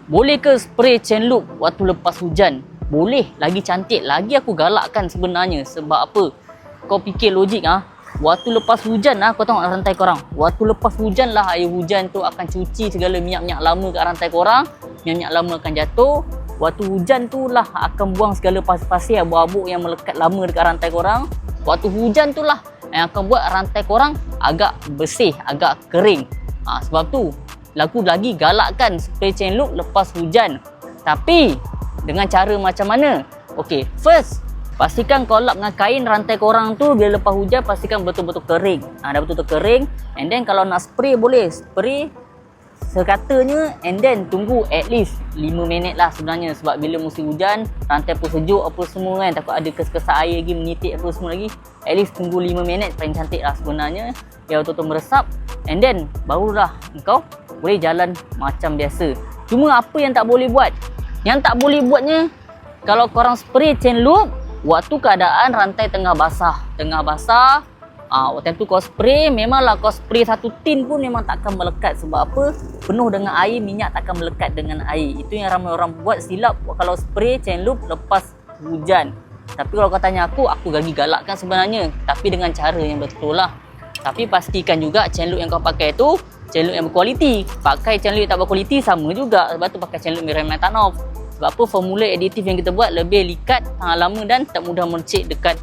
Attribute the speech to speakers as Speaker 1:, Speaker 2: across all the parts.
Speaker 1: Boleh ke spray chain loop waktu lepas hujan? Boleh, lagi cantik. Lagi aku galakkan sebenarnya. Sebab apa? Kau fikir logik waktu lepas hujan kau tengok rantai korang. Waktu lepas hujan lah air hujan tu akan cuci segala minyak-minyak lama kat rantai korang. Minyak-minyak lama akan jatuh. Waktu hujan tu lah akan buang segala pasir-pasir abu-abu yang melekat lama dekat rantai korang. Waktu hujan tu lah yang akan buat rantai korang agak bersih, agak kering. Sebab tu aku lagi galakkan spray chain loop lepas hujan. Tapi dengan cara macam mana? Okay, first pastikan kau lap dengan kain rantai korang tu. Bila lepas hujan pastikan betul-betul kering. Dah betul-betul kering. And then kalau nak spray boleh spray sekatanya. And then tunggu at least 5 minit lah sebenarnya. Sebab bila musim hujan rantai pun sejuk apa semua kan. Takut ada kes-kesan air lagi menitik apa semua lagi. At least tunggu 5 minit paling cantik lah sebenarnya. Yang betul-betul meresap. And then barulah kau boleh jalan macam biasa. Cuma apa yang tak boleh buat? Yang tak boleh buatnya, kalau korang spray chain loop waktu keadaan rantai tengah basah. Waktu tu kau spray, memanglah kau spray satu tin pun memang takkan melekat. Sebab apa? Penuh dengan air, minyak takkan melekat dengan air. Itu yang ramai orang buat silap kalau spray chain loop lepas hujan. Tapi kalau kau tanya aku lagi galakkan sebenarnya. Tapi dengan cara yang betul lah. Tapi pastikan juga chain loop yang kau pakai tu chain loop yang berkualiti. Pakai chain loop yang tak berkualiti sama juga. Sebab tu pakai chain loop merah metanol. Sebab apa? Formula aditif yang kita buat lebih likat, tahan lama dan tak mudah mercik dekat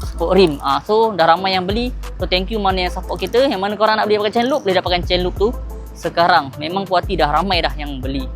Speaker 1: spok rim. So dah ramai yang beli. So thank you mana yang support kita. Yang mana korang nak beli pakai chain loop, boleh dapatkan chain loop tu sekarang. Memang puas hati dah ramai dah yang beli.